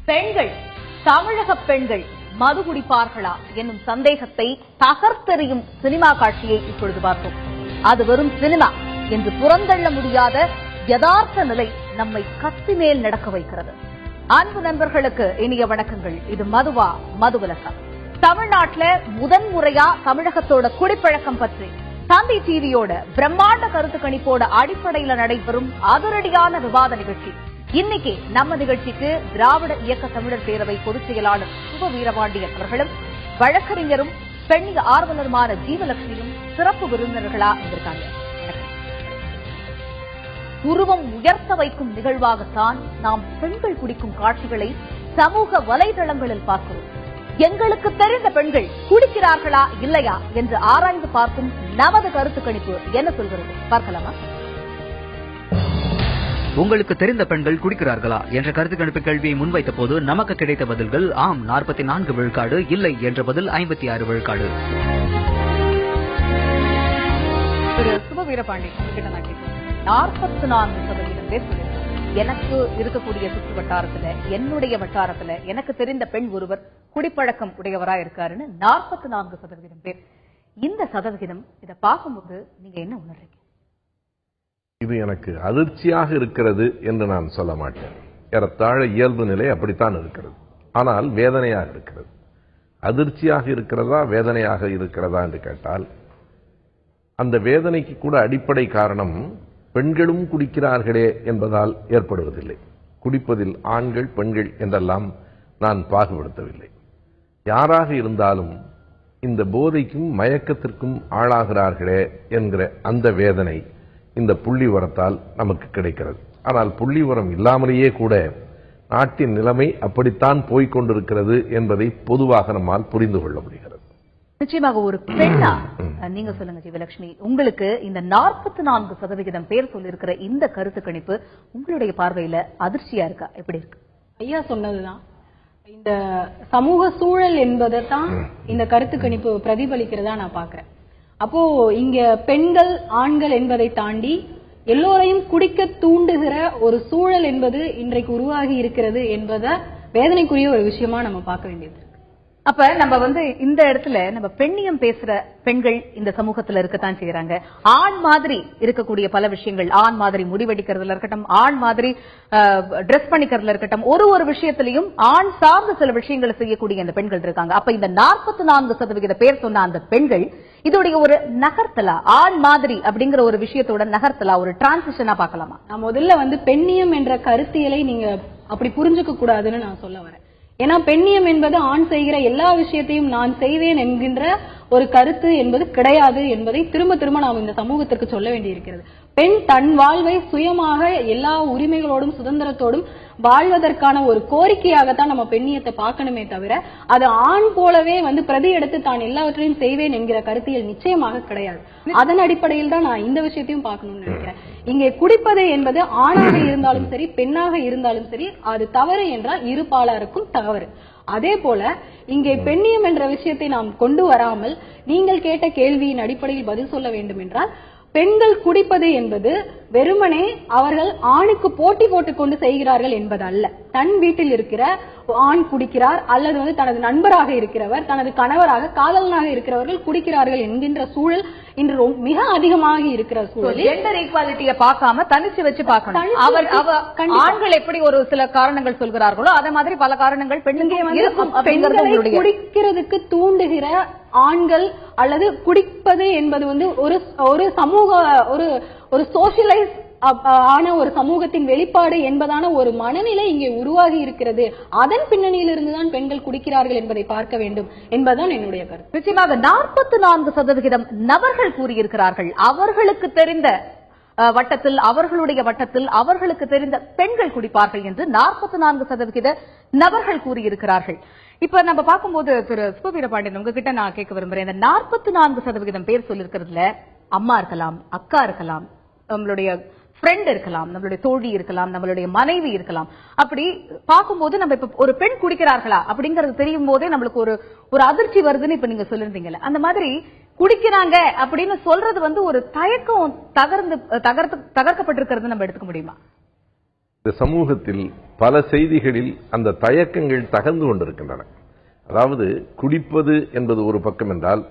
பெண்கள், தமிழக பெண்கள் மது குடிப்பார்களா என்னும் சந்தேகத்தை தகர்த்தெறியும் சினிமா காட்சியை இப்பொழுது பார்த்தோம். அது வெறும் சினிமா என்று புறந்தள்ள முடியாத யதார்த்த நிலை நம்மை கத்தி மேல் நடக்க வைக்கிறது. அன்பு நண்பர்களுக்கு இனிய வணக்கங்கள். இது மதுவா மதுவிலக்கம். தமிழ்நாட்டில் முதன்முறையா தமிழகத்தோட குடிப்பழக்கம் பற்றி தந்தை டிவியோட பிரம்மாண்ட கருத்து கணிப்போட அடிப்படையில நடைபெறும் அதிரடியான விவாத நிகழ்ச்சி. இன்னைக்கு நம்ம நிகழ்ச்சிக்கு திராவிட இயக்க தமிழர் பேரவை பொதுச் செயலாளர் சுப வீரபாண்டியன் அவர்களும் வழக்கறிஞரும் பெண்ணிய ஆர்வலருமான ஜீவலட்சுமியும் சிறப்பு விருந்தினர்களா இருக்காங்க. உருவம் உயர்த்த வைக்கும் நிகழ்வாகத்தான் நாம் பெண்கள் குடிக்கும் காட்சிகளை சமூக வலைதளங்களில் பார்க்கிறோம். எங்களுக்கு தெரிந்த பெண்கள் குடிக்கிறார்களா இல்லையா என்று ஆராய்ந்து பார்க்கும் நமது கருத்து கணிப்பு என்ன சொல்கிறது பார்க்கலாமா? உங்களுக்கு தெரிந்த பெண்கள் குடிக்கிறார்களா என்ற கருத்து கணிப்பு கேள்வியை முன்வைத்த போது நமக்கு கிடைத்த பதில்கள் ஆம் 44 விழுக்காடு, இல்லை என்ற பதில் 56 விழுக்காடு. சுப வீரபாண்டியன் 44% பேர் சொல்லியிருக்காங்க. எனக்கு இருக்கக்கூடிய சுற்று வட்டாரத்துல, என்னுடைய வட்டாரத்துல எனக்கு தெரிந்த பெண் ஒருவர் குடிப்பழக்கம் உடையவரா இருக்காருன்னு 44% பேர். இந்த சதவிகிதம் இதை பார்க்கும்போது நீங்க என்ன உணர்றீங்க? இது எனக்கு அதிர்ச்சியாக இருக்கிறது என்று நான் சொல்ல மாட்டேன். ஏறத்தாழ இயல்பு நிலை அப்படித்தான் இருக்கிறது. ஆனால் வேதனையாக இருக்கிறது. அதிர்ச்சியாக இருக்கிறதா வேதனையாக இருக்கிறதா என்று கேட்டால், அந்த வேதனைக்கு கூட அடிப்படை காரணம் பெண்களும் குடிக்கிறார்களே என்பதால் ஏற்படுவதில்லை. குடிப்பதில் ஆண்கள் பெண்கள் என்றெல்லாம் நான் பாகுபடுத்தவில்லை. யாராக இருந்தாலும் இந்த போதைக்கும் மயக்கத்திற்கும் ஆளாகிறார்களே என்கிற அந்த வேதனை இந்த புள்ளிவரத்தால் நமக்கு கிடைக்கிறது. ஆனால் புள்ளிவரம் இல்லாமலேயே கூட நாட்டின் நிலைமை அப்படித்தான் போய்கொண்டிருக்கிறது என்பதை பொதுவாக நம்மால் புரிந்து கொள்ள முடிகிறது. நிச்சயமாக ஒரு பெண்ணா நீங்க சொல்லுங்க ஜீவலட்சுமி, உங்களுக்கு இந்த 44% பேர் சொல்லியிருக்கிற இந்த கருத்து கணிப்பு உங்களுடைய பார்வையில அதிர்ச்சியா இருக்கா? எப்படி இருக்கு? ஐயா சொன்னதுதான், இந்த சமூக சூழல் என்பதைத்தான் இந்த கருத்து கணிப்பு பிரதிபலிக்கிறதா நான் பாக்குறேன். அப்போ இங்க பெண்கள் ஆண்கள் என்பதை தாண்டி எல்லோரையும் குடிக்க தூண்டுகிற ஒரு சூழல் என்பது இன்றைக்கு உருவாகி இருக்கிறது என்பதை வேதனைக்குரிய ஒரு விஷயமா நம்ம பார்க்க வேண்டியது. அப்ப நம்ம இந்த இடத்துல நம்ம பெண்ணியம் பேசுற பெண்கள் இந்த சமூகத்துல இருக்கத்தான் செய்யறாங்க. ஆண் மாதிரி இருக்கக்கூடிய பல விஷயங்கள், ஆண் மாதிரி முடிவெடிக்கிறதுல இருக்கட்டும், ஆண் மாதிரி டிரெஸ் பண்ணிக்கிறதுல இருக்கட்டும், ஒரு விஷயத்திலையும் ஆண் சார்ந்த சில விஷயங்களை செய்யக்கூடிய அந்த பெண்கள் இருக்காங்க. அப்ப இந்த 44% பேர் சொன்ன அந்த பெண்கள் இதோடைய ஒரு நகர்த்தலா, ஆண் மாதிரி அப்படிங்கிற ஒரு விஷயத்தோட நகர்த்தலா, ஒரு டிரான்சிஷனா பார்க்கலாமா? நான் முதல்ல பெண்ணியம் என்ற கருத்தியலை நீங்க அப்படி புரிஞ்சுக்க கூடாதுன்னு நான் சொல்ல வரேன். ஏன்னா பெண்ணியம் என்பது ஆண் செய்கிற எல்லா விஷயத்தையும் நான் செய்வேன் என்கின்ற ஒரு கருத்து என்பது கிடையாது என்பதை திரும்ப திரும்ப நாம் இந்த சமூகத்திற்கு சொல்ல வேண்டியிருக்கிறது. பெண் தன் வாழ்வை சுயமாக எல்லா உரிமைகளோடும் சுதந்திரத்தோடும் வாழ்வதற்கான ஒரு கோரிக்கையாகத்தான் நம்ம பெண்ணியத்தை பார்க்கணுமே தவிர, அது ஆண் போலவே பிரதி எடுத்து தான் எல்லாவற்றையும் செய்வேன் என்கிற கருத்தியல் நிச்சயமாக கிடையாது. அதன் அடிப்படையில் தான் நான் இந்த விஷயத்தையும் பார்க்கணும்னு நினைக்கிறேன். இங்கே குடிப்பது என்பது ஆணாக இருந்தாலும் சரி பெண்ணாக இருந்தாலும் சரி அது தவறு என்றால் இரு பாலாருக்கும் தவறு. அதே போல இங்கே பெண்ணியம் என்ற விஷயத்தை நாம் கொண்டு வராமல் நீங்கள் கேட்ட கேள்வியின் அடிப்படையில் பதில் சொல்ல வேண்டும் என்றால், பெண்கள் குடிப்பது என்பது வெறுமனே அவர்கள் ஆணுக்கு போட்டி போட்டுக் கொண்டு செய்கிறார்கள் என்பது அல்ல. தன் வீட்டில் இருக்கிற ஆண் குடிக்கிறார், அல்லது தனது நண்பராக இருக்கிறவர், தனது கணவராக காதலனாக இருக்கிறவர்கள் குடிக்கிறார்கள் என்கின்ற சூழல் இன்று மிக அதிகமாக இருக்கிற சூழல். ஜெண்டர் ஈக்வாலிட்டியை பார்க்காம தனிச்சு வச்சு பார்க்கணும். ஆண்கள் எப்படி ஒரு சில காரணங்கள் சொல்கிறார்களோ அதே மாதிரி பல காரணங்கள் பெண்களை குடிக்கிறதுக்கு தூண்டுகிற ஆண்கள் அல்லது குடிப்பது என்பது ஒரு சமூக ஒரு சோசியலைஸ் ஆன ஒரு சமூகத்தின் வெளிப்பாடு என்பதான ஒரு மனநிலை இங்கே உருவாகி இருக்கிறது. அதன் பின்னணியில் இருந்துதான் பெண்கள் குடிக்கிறார்கள் என்பதை பார்க்க வேண்டும் என்பதுதான் என்னுடைய கருத்து. நிச்சயமாக 44% நபர்கள் கூறியிருக்கிறார்கள் அவர்களுக்கு தெரிந்த வட்டத்தில், அவர்களுடைய வட்டத்தில் அவர்களுக்கு தெரிந்த பெண்கள் குடிப்பார்கள் என்று 44% நபர்கள் கூறியிருக்கிறார்கள். இப்ப நம்ம பார்க்கும்போது திரு சுப வீரபாண்டியன் உங்ககிட்ட நான் கேட்க விரும்புறேன். இந்த 44% பேர் சொல்லிருக்கிறதுல அம்மா இருக்கலாம், அக்கா இருக்கலாம், நம்மளுடைய ஃப்ரெண்ட் இருக்கலாம், நம்மளுடைய தோழி இருக்கலாம், நம்மளுடைய மனைவி இருக்கலாம். அப்படி பார்க்கும்போது நம்ம இப்ப ஒரு பெண் குடிக்கிறார்களா அப்படிங்கறது தெரியும் போதே நம்மளுக்கு ஒரு அதிர்ச்சி வருதுன்னு இப்ப நீங்க சொல்லிருந்தீங்கல்ல, அந்த மாதிரி குடிக்கிறாங்க அப்படின்னு சொல்றது ஒரு தயக்கம் தகர்க்கப்பட்டிருக்கிறது நம்ம எடுத்துக்க முடியுமா? இந்த சமூகத்தில் பல செய்திகளில் அந்த தயக்கங்கள் தகர்ந்து கொண்டிருக்கின்றன. அதாவது குடிப்பது என்பது ஒரு பக்கம் என்றால்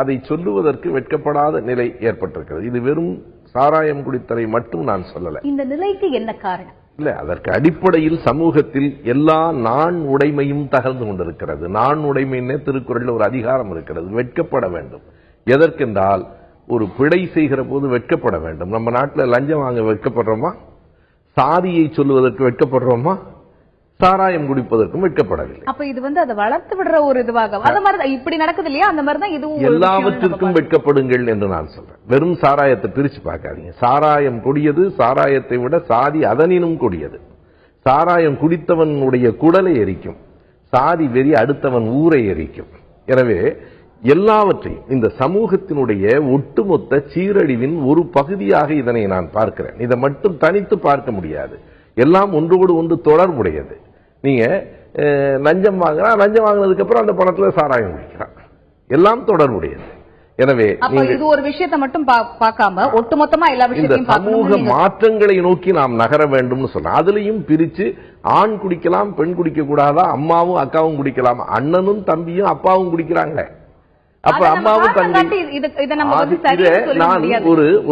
அதை சொல்லுவதற்கு வெட்கப்படாத நிலை ஏற்பட்டிருக்கிறது. இது வெறும் சாராயம் குடித்தலை மட்டும் நான் சொல்லல. இந்த நிலைக்கு என்ன காரணம்? இல்ல, அதற்கு அடிப்படையில் சமூகத்தில் எல்லா நான் உடைமையும் தகர்ந்து கொண்டிருக்கிறது. நான் உடைமைன்னே திருக்குறளில் ஒரு அதிகாரம் இருக்கிறது. வெட்கப்பட வேண்டும். எதற்கென்றால் ஒரு பிழை செய்கிற போது வெட்கப்பட வேண்டும். நம்ம நாட்டில் லஞ்சம் வாங்க வெட்கப்படுறோமா? சாதியை சொல்லுவதற்கு வெட்கப்படுறோமா? சாராயம் குடிப்பதற்கும் வெட்கப்படவில்லை. அப்ப இது அதை வளர்த்து விடுற ஒரு இதுவாக அந்த மாதிரி இப்படி நடக்குது இல்லையா? அந்த மாதிரி தான் இதுவும் எல்லாவற்றிற்கும் வெட்கப்படுங்கள் என்று நான் சொல்றேன். வெறும் சாராயத்தை பிரிச்சு பார்க்காதீங்க. சாராயம் கொடியது, சாராயத்தை விட சாதி அதனினும் கொடியது. சாராயம் குடித்தவனுடைய குடலை எரிக்கும், சாதி வெறி அடுத்தவன் ஊரை எரிக்கும். எனவே எல்லாவற்றையும் இந்த சமூகத்தினுடைய ஒட்டுமொத்த சீரழிவின் ஒரு பகுதியாக இதனை நான் பார்க்கிறேன். இதை மட்டும் தனித்து பார்க்க முடியாது. எல்லாம் ஒன்றோடு ஒன்று தொடர்புடையது. நீங்க லஞ்சம் வாங்கினா லஞ்சம் வாங்கினதுக்கு அப்புறம் அந்த பணத்துல சாராயம் குடிக்கிறான். எல்லாம் தொடர்புடையது. எனவே இது ஒரு விஷயத்தை மட்டும் பார்க்காம ஒட்டுமொத்தமா எல்லா விஷயத்தையும் இந்த சமூக மாற்றங்களை நோக்கி நாம் நகர வேண்டும் சொல்றேன். அதுலயும் பிரிச்சு ஆண் குடிக்கலாம், பெண் குடிக்க கூடாதா, அம்மாவும் அக்காவும் குடிக்கலாம், அண்ணனும் தம்பியும் அப்பாவும் குடிக்கிறாங்க. அப்ப அம்மாவும் தம்பி நான்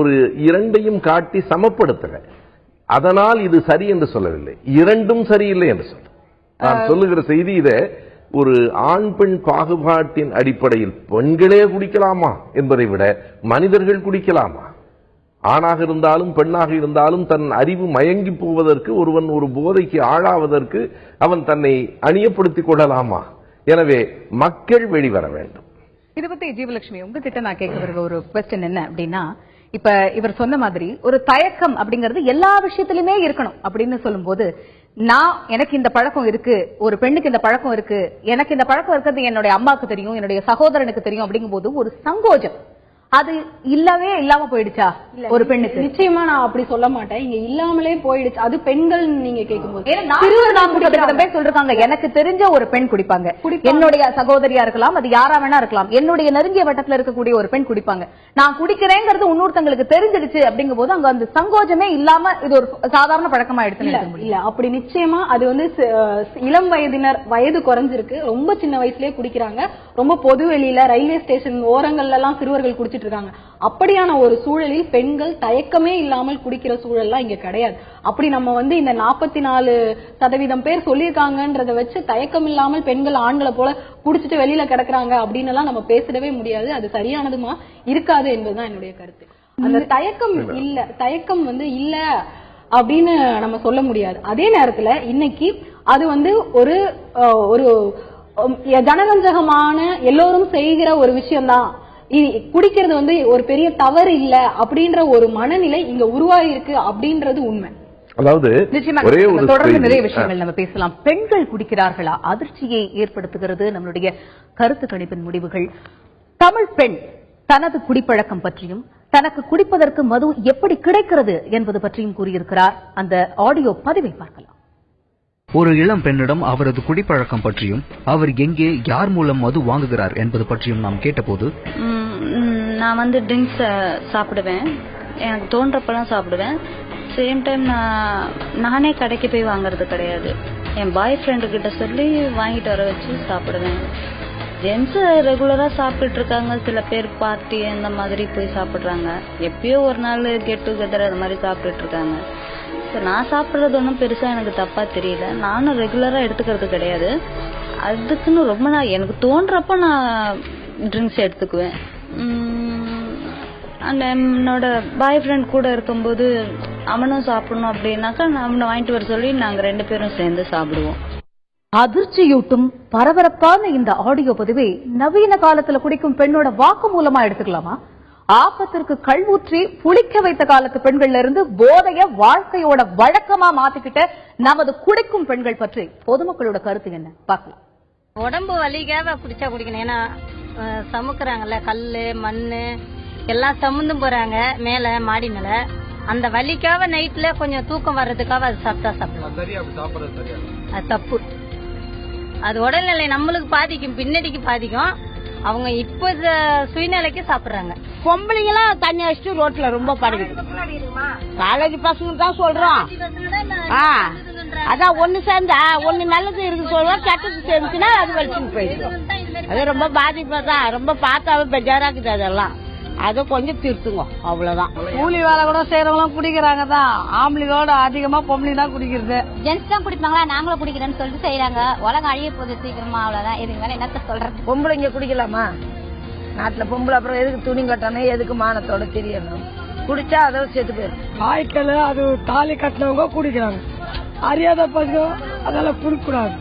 ஒரு இரண்டையும் காட்டி சமப்படுத்துறேன். அதனால் இது சரி என்று சொல்லவில்லை, இரண்டும் சரியில்லை என்று சொல்றேன். நான் சொல்லுகிற செய்தி இதை ஒரு ஆண் பெண் பாகுபாட்டின் அடிப்படையில் பெண்களே குடிக்கலாமா என்பதை விட மனிதர்கள் குடிக்கலாமா? ஆணாக இருந்தாலும் பெண்ணாக இருந்தாலும் தன் அறிவு மயங்கி போவதற்கு, ஒருவன் ஒரு போதைக்கு ஆளாவதற்கு அவன் தன்னை அணியப்படுத்திக் கொள்ளலாமா? எனவே மக்கள் வெளிவர வேண்டும். இதை பத்தி ஜீவலட்சுமி உங்ககிட்ட நான் கேட்க வருகிற ஒரு குவெஸ்டின் என்ன அப்படின்னா, இப்ப இவர் சொன்ன மாதிரி ஒரு தயக்கம் அப்படிங்கிறது எல்லா விஷயத்திலுமே இருக்கணும் அப்படின்னு சொல்லும் போது, எனக்கு இந்த பழக்கம் இருக்கு, ஒரு பெண்ணுக்கு இந்த பழக்கம் இருக்கு, எனக்கு இந்த பழக்கம் இருக்கிறது என்னுடைய அம்மாவுக்கு தெரியும், என்னுடைய சகோதரனுக்கு தெரியும் அப்படிங்கும் போது ஒரு சங்கோஜம் அது இல்லவே இல்லாம போயிடுச்சா ஒரு பெண்ணுக்கு? நிச்சயமா நான் அப்படி சொல்ல மாட்டேன். இங்க இல்லாமலே போயிடுச்சு. அது பெண்கள் நீங்க கேட்கும்போது சொல்றாங்க எனக்கு தெரிஞ்ச ஒரு பெண் குடிப்பாங்க, என்னுடைய சகோதரியா இருக்கலாம், அது யாரா வேணா இருக்கலாம், என்னுடைய நெருங்கிய வட்டத்துல இருக்கக்கூடிய ஒரு பெண் குடிப்பாங்க. நான் குடிக்கிறேங்கிறது இன்னொருத்தங்களுக்கு தெரிஞ்சிடுச்சு அப்படிங்கும் போது அங்க அந்த சங்கோஜமே இல்லாம இது ஒரு சாதாரண பழக்கமா எடுத்து இல்ல. அப்படி நிச்சயமா அது இளம் வயதினர், வயது குறைஞ்சிருக்கு, ரொம்ப சின்ன வயசுலயே குடிக்கிறாங்க. ரொம்ப பொது வெளியில ரயில்வே ஸ்டேஷன் ஓரங்கள்ல எல்லாம் சிறுவர்கள் குடிச்சிட்டு இருக்காங்க. அப்படியான ஒரு சூழலில் பெண்கள் தயக்கமே இல்லாமல் குடிக்கிற சூழல்லாம் இங்க கிடையாது. அப்படி நம்ம இந்த 44% பேர் சொல்லியிருக்காங்கன்றத வச்சு தயக்கம் இல்லாமல் பெண்கள் ஆண்களை போல குடிச்சிட்டு வெளியில கிடக்குறாங்க அப்படின்னு எல்லாம் நம்ம பேசிடவே முடியாது. அது சரியானதுமா இருக்காது என்பதுதான் என்னுடைய கருத்து. அந்த தயக்கம் இல்ல அப்படின்னு நம்ம சொல்ல முடியாது. அதே நேரத்துல இன்னைக்கு அது ஒரு ஒரு ஜனரஞ்சகமான எல்லோரும் செய்கிற ஒரு விஷயம்தான், குடிக்கிறது ஒரு பெரிய தவறு இல்ல அப்படின்ற ஒரு மனநிலை இங்க உருவாயிருக்கு அப்படின்றது உண்மை. அதாவது தொடர்ந்து நிறைய விஷயங்கள் நம்ம பேசலாம். பெண்கள் குடிக்கிறார்களா? அதிர்ச்சியை ஏற்படுத்துகிறது நம்மளுடைய கருத்து கணிப்பின் முடிவுகள். தமிழ் பெண் தனது குடிப்பழக்கம் பற்றியும் தனக்கு குடிப்பதற்கு மது எப்படி கிடைக்கிறது என்பது பற்றியும் கூறியிருக்கிறார். அந்த ஆடியோ பதிவை பார்க்கலாம். ஒரு இளம் பெண்ணிடம் அவரது குடிப்பழக்கம் பற்றியும் அவர் எங்கே யார் மூலம் மது வாங்குகிறார் என்பது பற்றியும் நாம் கேட்டபோது, நான் ட்ரிங்க்ஸ் சாப்பிடுவேன், எனக்கு தோன்றப்பெல்லாம் சாப்பிடுவேன். சேம் டைம் நானே கடைக்கு போய் வாங்குறது கிடையாது, என் பாய் ஃப்ரெண்டு கிட்ட சொல்லி வாங்கிட்டு வர வச்சு சாப்பிடுவேன். ஜென்ஸ் ரெகுலரா சாப்பிட்டு இருக்காங்க, சில பேர் பார்ட்டி அந்த மாதிரி போய் சாப்பிடுறாங்க, எப்பயோ ஒரு நாள் கெட் டுகெதர் அது மாதிரி சாப்பிட்டுட்டு இருக்காங்க. நான் சாப்பிட்றது ஒன்றும் பெருசா எனக்கு தப்பா தெரியல, நானும் ரெகுலரா எடுத்துக்கிறது கிடையாது. அதுக்குன்னு ரொம்ப எனக்கு தோன்றப்ப நான் ட்ரிங்க்ஸ் எடுத்துக்குவேன். அண்ட் என்னோட பாய் ஃப்ரெண்ட் கூட இருக்கும்போது அவனும் சாப்பிடணும் அப்படின்னாக்கா அவனை வாங்கிட்டு வர சொல்லி நாங்க 2 பேரும் சேர்ந்து சாப்பிடுவோம். அதிர்ச்சியூட்டும் பரபரப்பான இந்த ஆடியோ பதிவை நவீன காலத்துல குடிக்கும் பெண்ணோட வாக்கு மூலமா எடுத்துக்கலாமா? ஆபத்திற்கு கல்வூற்றி புளிக்க வைத்த காலத்து பெண்கள்ல இருந்து போதைய வாழ்க்கையோட வழக்கமா மாத்திக்கிட்ட நமது குடிக்கும் பெண்கள் பற்றி பொதுமக்களோட கருத்து என்ன பார்க்கலாம். உடம்பு வலிக்காக குடிச்சா குடிக்கணும். ஏன்னா சமுக்குறாங்கல்ல, கல்லு மண்ணு எல்லாம் சமுந்தும் போறாங்க மேல மாடி மேல, அந்த வலிக்காக நைட்ல கொஞ்சம் தூக்கம் வர்றதுக்காக அது சாப்பிட்டா சாப்பிடலாம். அது தப்பு. அது உடல்நிலை நம்மளுக்கு பாதிக்கும், பின்னாடிக்கு பாதிக்கும். அவங்க இப்ப சுயநிலைக்கு சாப்பிடுறாங்க. பொம்பளைங்களாம் தண்ணி அடிச்சுட்டு ரோட்ல ரொம்ப படுக்குது. காலேஜ் பசங்க தான் சொல்றோம். அதான் ஒண்ணு சேர்ந்தா ஒண்ணு நல்லது இருக்கு சொல்றோம், கெட்டது சேர்ந்துச்சுன்னா அது வலிச்சுன்னு போயிடும். அது ரொம்ப பாதிப்பு தான். ரொம்ப பார்த்தாவே பெஜாராக்குது அதெல்லாம். அதை கொஞ்சம் திருத்துங்க, அவ்வளவுதான். கூலி வேலை கூட செய்யறவங்களும் குடிக்கிறாங்க தான். ஆம்பளைங்களோட அதிகமா பொம்பளை தான் குடிக்கிறது. ஜென்ஸ் தான் குடிப்பாங்களா, நாங்களும் குடிக்கிறேன்னு சொல்லிட்டு செய்யறாங்க. உலகம் அழிய போகுது சீக்கிரமா, அவ்வளவுதான். இதுக்கு மேல என்னத்த சொல்றது? பொம்பளைங்க குடிக்கலாமா? நாட்டுல பொம்பளை அப்புறம் எதுக்கு துணி கட்டணும், எதுக்கு மானத்தோட தெரியணும்? குடிச்சா அதை செத்து போயிடும். வாய்க்கல அது தாலி கட்டினவங்க குடிக்கிறாங்க. அறியாத பசங்க அதெல்லாம் குடிக்கூடாது,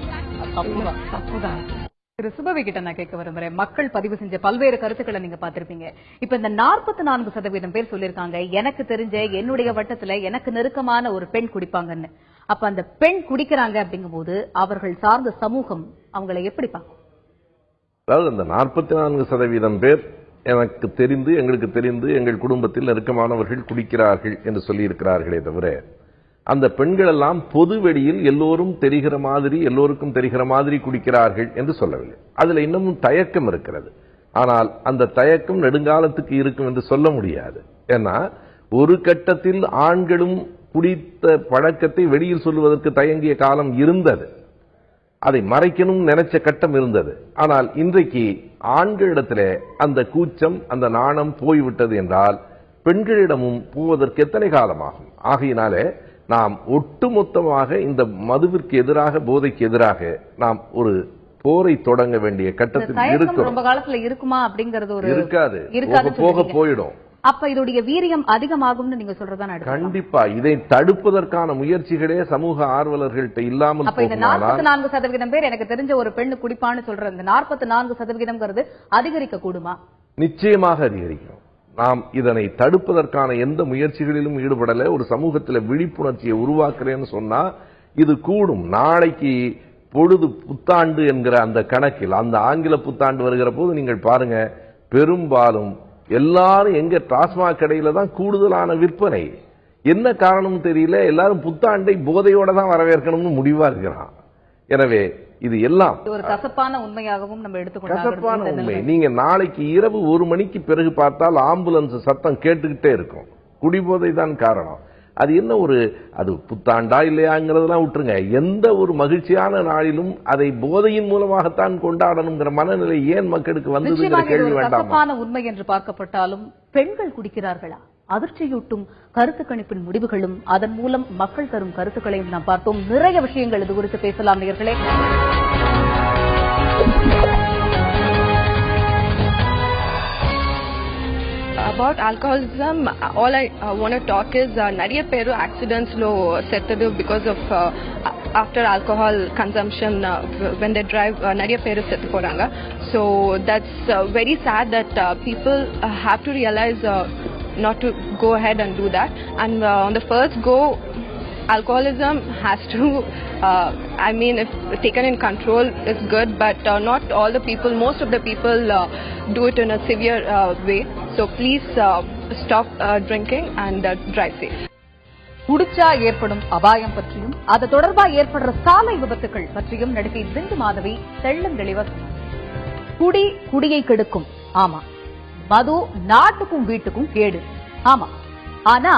தப்புதான். திரு சுபவி கிட்ட நான் கேட்க விரும்புறேன். மக்கள் பதிவு செஞ்ச பல்வேறு கருத்துக்களை நீங்க பாத்திருப்பீங்க. இப்ப இந்த 44% பேர் சொல்லிருக்காங்க, எனக்கு தெரிஞ்ச என்னுடைய வட்டத்துல எனக்கு நெருக்கமான ஒரு பெண் குடிப்பாங்கன்னு. அப்ப அந்த பெண் குடிக்கிறாங்க அப்படிங்கும் போது அவர்கள் சார்ந்த சமூகம் அவங்களை எப்படி பார்க்கும்? அதாவது அந்த 44% பேர் எனக்கு தெரிந்து, எங்களுக்கு தெரிந்து, எங்கள் குடும்பத்தில் நெருக்கமானவர்கள் குடிக்கிறார்கள் என்று சொல்லி இருக்கிறார்களே தவிர, அந்த பெண்கள் எல்லாம் பொது வெளியில் எல்லோரும் தெரிகிற மாதிரி, எல்லோருக்கும் தெரிகிற மாதிரி குடிக்கிறார்கள் என்று சொல்லவில்லை. அதுல இன்னமும் தயக்கம் இருக்கிறது. ஆனால் அந்த தயக்கம் நெடுங்காலத்துக்கு இருக்கும் என்று சொல்ல முடியாது. ஏன்னா ஒரு கட்டத்தில் ஆண்களும் குடித்த பழக்கத்தை வெளியில் சொல்லுவதற்கு தயங்கிய காலம் இருந்தது. அதை மறைக்கணும் நினைச்ச கட்டம் இருந்தது. ஆனால் இன்றைக்கு ஆண்களிடத்திலே அந்த கூச்சம், அந்த நாணம் போய்விட்டது என்றால் பெண்களிடமும் போவதற்கு எத்தனை காலமாகும்? ஆகையினாலே நாம் ஒட்டுமொத்தமாக இந்த மதுவிற்கு எதிராக, போதைக்கு எதிராக நாம் ஒரு போரை தொடங்க வேண்டிய கட்டத்தில் இருக்கிறோம். ரொம்ப காலத்துல இருக்குமா அப்படிங்கறது ஒரு இருக்காது, போக போயிடும். அப்ப இதோடைய வீரியம் அதிகமாகும்னு நீங்க சொல்றதா? கண்டிப்பா. இதை தடுப்பதற்கான முயற்சிகளே சமூக ஆர்வலர்கள்ட்ட இல்லாமல் அப்ப இந்த 44% பேர் எனக்கு தெரிஞ்ச ஒரு பெண்ணு குடிப்பான்னு சொல்ற இந்த 44% அதிகரிக்க கூடுமா? நிச்சயமாக அதிகரிக்கும். நாம் இதனை தடுப்பதற்கான எந்த முயற்சிகளிலும் ஈடுபடல. ஒரு சமூகத்தில் விழிப்புணர்ச்சியை உருவாக்குறேன்னு சொன்னா இது கூடும். நாளைக்கு பொழுது புத்தாண்டு என்கிற அந்த கணக்கில், அந்த ஆங்கில புத்தாண்டு வருகிற போது நீங்கள் பாருங்க, பெரும்பாலும் எல்லாரும் எங்க டாஸ்மாக் கடையில தான் கூடுதலான விற்பனை. என்ன காரணம் தெரியல, எல்லாரும் புத்தாண்டை போதையோட தான் வரவேற்கணும்னு முடிவா இருக்கிறான். எனவே இது எல்லாம் ஒரு கசப்பான உண்மையாகவும் நம்ம எடுத்துக்கொள்ளலாம். கசப்பான உண்மை. நீங்க நாளைக்கு இரவு 1 மணிக்கு பிறகு பார்த்தால் ஆம்புலன்ஸ் சத்தம் கேட்டுக்கிட்டே இருக்கும். குடிபோதை தான் காரணம். அது என்ன ஒரு, அது புத்தாண்டா இல்லையாங்கிறதெல்லாம் விட்டுருங்க. எந்த ஒரு மகிழ்ச்சியான நாளிலும் அதை போதையின் மூலமாகத்தான் கொண்டாடணுங்கிற மனநிலை ஏன் மக்களுக்கு வந்ததுங்கிற கேள்வி வேண்டாம். கசப்பான உண்மை என்று பார்க்கப்பட்டாலும் பெண்கள் குடிக்கிறார்களா? அதிர்ச்சியூட்டும் கருத்து கணிப்பின் முடிவுகளும் அதன் மூலம் மக்கள் தரும் கருத்துக்களையும் நாம் பார்த்தோம். நிறைய விஷயங்கள் இது குறித்து பேசலாம் நேயர்களே. About alcoholism, all I want to talk is nariya peru accidents lo settadu because of after alcohol consumption when they drive nariya peru settu poranga. So that's very sad that people have to realize not to go ahead and do that. And on the first go, alcoholism has to, I mean, if taken in control is good, but not all the people, most of the people do it in a severe way. So please stop drinking and drive safe. குடிச்சா ஏற்படும் அபாயம் பற்றியும் அது தொடர்பா ஏற்படுற சாலை விபத்துகள் பற்றியும் நடிகை பிந்து மாதவி தெள்ளந்தெளிவா குடி குடியை கெடுக்கும். ஆமா, மது நாட்டுக்கும் வீட்டுக்கும் கேடு. ஆமா, ஆனா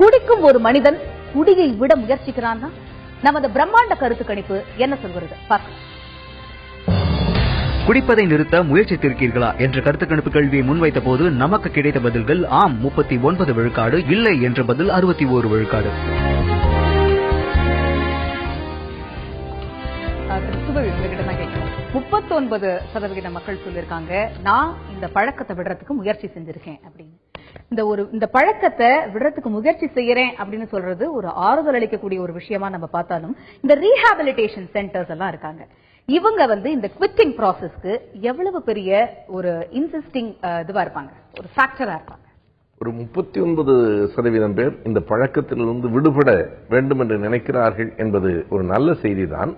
குடிக்கும் ஒரு மனிதன் குடியை விட முயற்சிக்கிறான். நமது பிரம்மாண்ட கருத்து கணிப்பு என்ன சொல்கிறது பார்க்க. குடிப்பதை நிறுத்த முயற்சித்திருக்கீர்களா என்ற கருத்து கணிப்பு கேள்வியை முன்வைத்த போது நமக்கு கிடைத்த பதில்கள் ஆம் 39 விழுக்காடு, இல்லை என்ற பதில் 61 விழுக்காடு. 39% மக்கள் சொல்லியிருக்காங்க, நான் இந்த பழக்கத்தை விடுறதுக்கு முயற்சி செஞ்சிருக்கேன் அப்படின்னு. இந்த பழக்கத்தை விடுறதுக்கு முயற்சி செய்யறேன் அப்படின்னு சொல்றது ஒரு ஆறுதல் அளிக்கக்கூடிய ஒரு விஷயமா நம்ம பார்த்தாலும், இந்த ரீஹாபிலிட்டேஷன் சென்டர்ஸ் எல்லாம் இருக்காங்க. இவங்க இந்த குவிட்டிங் ப்ராசஸ்க்கு எவ்வளவு பெரிய ஒரு இன்சிஸ்டிங் இதுவா இருப்பாங்க, ஒரு ஃபேக்டரா இருப்பாங்க. ஒரு 39% பேர் இந்த பழக்கத்திலிருந்து விடுபட வேண்டும் என்று நினைக்கிறார்கள் என்பது ஒரு நல்ல செய்திதான்.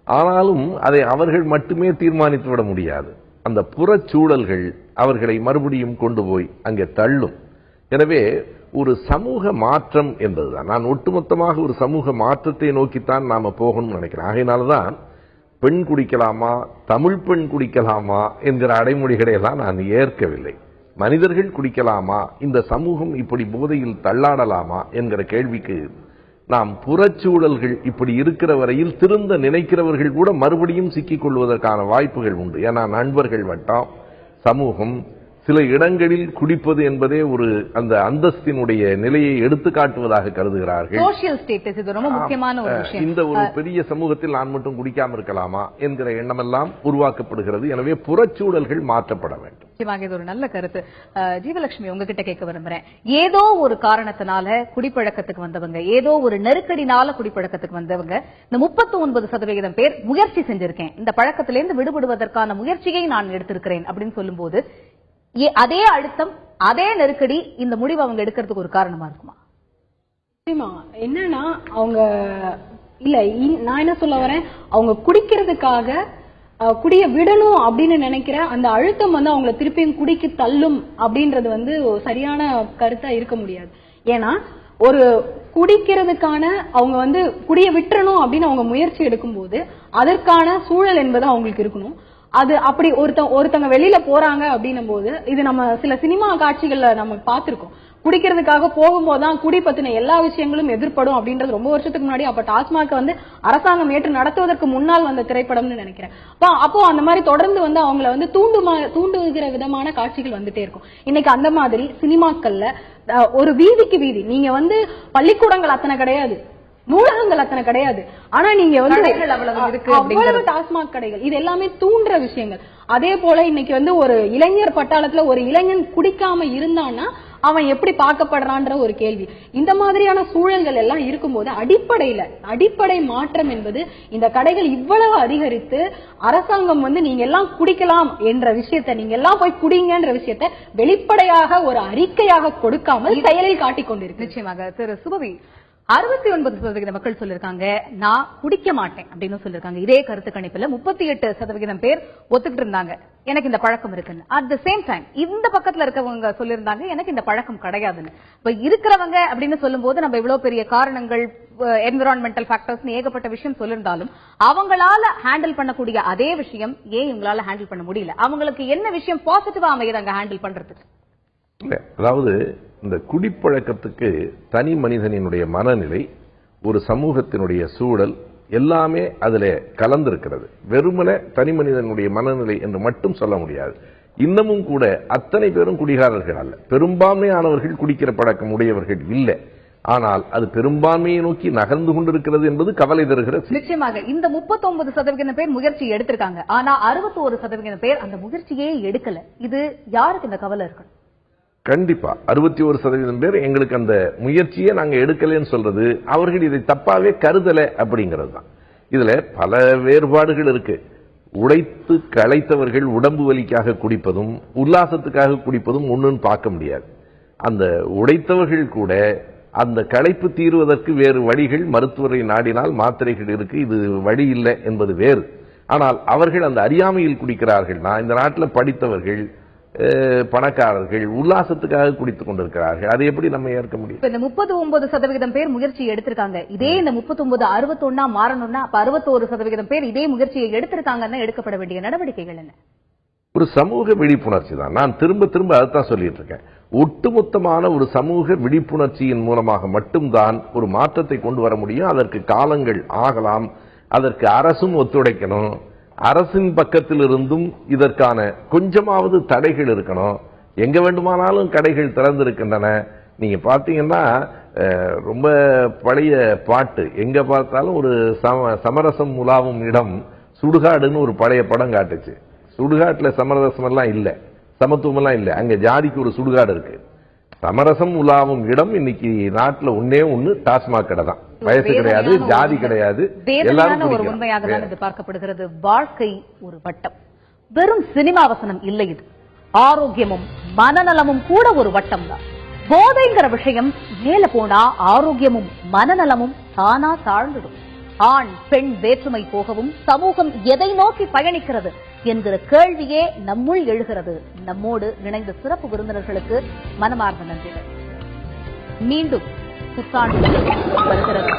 ஆனாலும் அதை அவர்கள் மட்டுமே தீர்மானித்து விட முடியாது. அந்த புறச்சூழல்கள் அவர்களை மறுபடியும் கொண்டு போய் அங்கே தள்ளும். எனவே ஒரு சமூக மாற்றம் என்பதுதான், நான் ஒட்டுமொத்தமாக ஒரு சமூக மாற்றத்தை நோக்கித்தான் நாம போகணும்னு நினைக்கிறேன். ஆகையினால்தான் பெண் குடிக்கலாமா, தமிழ் பெண் குடிக்கலாமா என்கிற அடைமொழிகளை எல்லாம் நான் ஏற்கவில்லை. மனிதர்கள் குடிக்கலாமா, இந்த சமூகம் இப்படி போதையில் தள்ளாடலாமா என்கிற கேள்விக்கு நாம் புறச்சூழல்கள் இப்படி இருக்கிற வரையில் திருந்த நினைக்கிறவர்கள் கூட மறுபடியும் சிக்கிக் கொள்வதற்கான வாய்ப்புகள் உண்டு. ஏன்னா நண்பர்கள் வட்டம், சமூகம், சில இடங்களில் குடிப்பது என்பதே ஒரு அந்த அந்தஸ்தினுடைய நிலையை எடுத்து காட்டுவதாக கருதுகிறார்கள். சோஷியல் ஸ்டேட்டஸ் இது ரொம்ப முக்கியமான ஒரு விஷயம். இந்த ஒரு பெரிய சமூகத்தில் நான் மட்டும் குடிக்காம இருக்கலாமா என்கிற எண்ணமெல்லாம் உருவாக்கப்படுகிறது. எனவே புறச்சூழல்கள் மாற்றப்பட வேண்டும். நிச்சயமாக இது ஒரு நல்ல கருத்து. ஜீவலட்சுமி, உங்ககிட்ட கேட்க விரும்புறேன். ஏதோ ஒரு காரணத்தினால குடிப்பழக்கத்துக்கு வந்தவங்க, ஏதோ ஒரு நெருக்கடினால குடிப்பழக்கத்துக்கு வந்தவங்க, இந்த 39% பேர் முயற்சி செஞ்சிருக்கேன், இந்த பழக்கத்திலிருந்து விடுபடுவதற்கான முயற்சியை நான் எடுத்திருக்கிறேன் அப்படின்னு சொல்லும்போது அதே அழுத்தம், அதே நெருக்கடி இந்த முடிவு அவங்க எடுக்கிறதுக்கு ஒரு காரணமா இருக்குமா? என்னன்னா அவங்க இல்ல, நான் என்ன சொல்ல வரேன், அவங்க குடிக்கிறதுக்காக குடிய விடணும் அப்படின்னு நினைக்கிற அந்த அழுத்தம் வந்து அவங்களை திருப்பியும் குடிக்கு தள்ளும் அப்படின்றது வந்து சரியான கருத்தா இருக்க முடியாது. ஏன்னா ஒரு குடிக்கிறதுக்கான அவங்க வந்து குடிய விட்டுறணும் அப்படின்னு அவங்க முயற்சி எடுக்கும் போது அதற்கான சூழல் என்பது அவங்களுக்கு இருக்கணும். அது அப்படி ஒருத்தங்க வெளியில போறாங்க அப்படின்னும் போது, இது நம்ம சில சினிமா காட்சிகள்ல நம்ம பார்த்திருக்கோம். குடிக்கிறதுக்காக போகும்போதுதான் குடி பத்தின எல்லா விஷயங்களும் எதிர்ப்படும் அப்படின்றது ரொம்ப வருஷத்துக்கு முன்னாடி அப்ப டாஸ்மாக் வந்து அரசாங்கம் ஏற்று நடத்துவதற்கு முன்னால் வந்த திரைப்படம்னு நினைக்கிறேன். அப்போ அந்த மாதிரி தொடர்ந்து வந்து அவங்கள வந்து தூண்டுகிற விதமான காட்சிகள் வந்துட்டே இருக்கும். இன்னைக்கு அந்த மாதிரி சினிமாக்கள்ல ஒரு வீதிக்கு வீதி, நீங்க வந்து பள்ளிக்கூடங்கள் அத்தனை கிடையாது, நூலகங்கள் அத்தனை கிடையாது, ஆனா நீங்க வந்து அவ்வளவு டாஸ்மாக் கடைகள், இது எல்லாமே தூண்டுற விஷயங்கள். அதே போல இன்னைக்கு வந்து ஒரு இளைஞர் பட்டாளத்துல ஒரு இளைஞன் குடிக்காம இருந்தான்னா அவன் எப்படி பார்க்கப்படுறான்ற ஒரு கேள்வி. இந்த மாதிரியான சூழல்கள் எல்லாம் இருக்கும்போது அடிப்படை மாற்றம் என்பது இந்த கடைகள் இவ்வளவு அதிகரித்து அரசாங்கம் வந்து நீங்க எல்லாம் குடிக்கலாம் என்ற விஷயத்தை, நீங்க எல்லாம் போய் குடிங்கன்ற விஷயத்தை வெளிப்படையாக ஒரு அறிக்கையாக கொடுக்காமல் செயலில் காட்டிக் கொண்டிருக்கு. நிச்சயமாக திரு சுபவி, 69% மக்கள் சொல்லிருக்காங்க நான் குடிக்க மாட்டேன் அப்படின்னு சொல்லிருக்காங்க. இதே கருத்து கணிப்புல 38% பேர் ஒத்துக்கிட்டு இருந்தாங்க எனக்கு இந்த பழக்கம் இருக்குன்னு. அட் த சேம் டைம் இந்த பக்கத்துல இருக்கவங்க சொல்லிருந்தாங்க எனக்கு இந்த பழக்கம் கிடையாதுன்னு. இப்ப இருக்கிறவங்க அப்படின்னு சொல்லும் போது நம்ம இவ்வளவு பெரிய காரணங்கள், என்விரான்மெண்டல் ஃபேக்டர்ஸ், ஏகப்பட்ட விஷயம் சொல்லிருந்தாலும் அவங்களால ஹேண்டில் பண்ணக்கூடிய அதே விஷயம் ஏன் இவங்களால ஹேண்டில் பண்ண முடியல? அவங்களுக்கு என்ன விஷயம் பாசிட்டிவா அமையுறாங்க ஹேண்டில் பண்றதுக்கு? அதாவது இந்த குடிப்பழக்கத்துக்கு தனி மனிதனினுடைய மனநிலை, ஒரு சமூகத்தினுடைய சூழல் எல்லாமே அதுல கலந்திருக்கிறது. வெறுமனே தனி மனிதனுடைய மனநிலை என்று மட்டும் சொல்ல முடியாது. இன்னமும் கூட அத்தனை பேரும் குடிகாரர்கள் அல்ல, பெரும்பான்மையானவர்கள் குடிக்கிற பழக்கம் உடையவர்கள் இல்லை. ஆனால் அது பெரும்பான்மையை நோக்கி நகர்ந்து கொண்டிருக்கிறது என்பது கவலை தருகிறது. நிச்சயமாக இந்த 39% பேர் முயற்சி எடுத்திருக்காங்க, ஆனா 61% பேர் அந்த முயற்சியே எடுக்கல. இது யாருக்கு இந்த கவலை இருக்கு? கண்டிப்பா 61% பேர் எங்களுக்கு அந்த முயற்சியை நாங்க எடுக்கலன்னு சொல்றது, அவர்கள் இதை தப்பாவே கருதல அப்படிங்கிறது தான். இதுல பல வேறுபாடுகள் இருக்கு. உழைத்து களைத்தவர்கள் உடம்பு வலிக்காக குடிப்பதும் உல்லாசத்துக்காக குடிப்பதும் ஒன்றுன்னு பார்க்க முடியாது. அந்த உழைத்தவர்கள் கூட அந்த களைப்பு தீர்வதற்கு வேறு வழிகள், மருத்துவரை நாடினால் மாத்திரைகள் இருக்கு, இது வழி இல்லை என்பது வேறு. ஆனால் அவர்கள் அந்த அறியாமையில் குடிக்கிறார்கள். நான் இந்த நாட்டில் படித்தவர்கள், பணக்காரர்கள் உல்லாசத்துக்காக குடித்துக் கொண்டிருக்கிறார்கள். அதை எப்படி நம்ம ஏற்க முடியும்? இந்த 39% பேர் முயற்சி எடுத்திருக்காங்க. இதே இந்த 39 61 மாறணும்னா அப்ப 61% பேர் இதே முயற்சியை எடுத்திருக்காங்கன்னா எடுக்கப்பட வேண்டிய நடவடிக்கைகள் என்ன? ஒரு சமூக விழிப்புணர்ச்சி தான். நான் திரும்ப திரும்ப அதுதான் சொல்லிட்டு இருக்கேன். ஒட்டுமொத்தமான ஒரு சமூக விழிப்புணர்ச்சியின் மூலமாக மட்டும்தான் ஒரு மாற்றத்தை கொண்டு வர முடியும். அதற்கு காலங்கள் ஆகலாம். அதற்கு அரசும் ஒத்துழைக்கணும். அரசின் பக்கத்தில் இருந்தும் இதற்கான கொஞ்சமாவது தடைகள் இருக்கணும். எங்க வேண்டுமானாலும் கடைகள் திறந்திருக்கின்றன. நீங்க பாத்தீங்கன்னா ரொம்ப பழைய பாட்டு, எங்க பார்த்தாலும் ஒரு சமரசம் உலாவும் இடம் சுடுகாடுன்னு ஒரு பழைய படம் காட்டுச்சு. சுடுகாட்டுல சமரசம் எல்லாம் இல்ல, சமத்துவம் எல்லாம் இல்ல, அங்க ஜாதிக்கு ஒரு சுடுகாடு இருக்கு. சமரசம் உலாவும் இடம் இன்னைக்கு நாட்டுல ஒண்ணு டாஸ்மாக் கடை தான். வயசு கிடையாது, ஜாதி கிடையாது, எல்லாரும் ஒரு உண்மையாக தான் இது பார்க்கப்படுகிறது. வாழ்க்கை ஒரு வட்டம், வெறும் சினிமா வசனம் இல்லை. இது ஆரோக்கியமும் மனநலமும் கூட ஒரு வட்டம் தான். போதைங்கிற விஷயம் மேல போனா ஆரோக்கியமும் மனநலமும் தானா தாழ்ந்துடும். ஆண் பெண் வேற்றுமை போகவும் சமூகம் எதை நோக்கி பயணிக்கிறது என்கிற கேள்வியே நம்முள் எழுகிறது. நம்மோடு இணைந்த சிறப்பு விருந்தினர்களுக்கு மனமார்ந்த நன்றிகள். மீண்டும் புத்தாண்டு வருகிறது.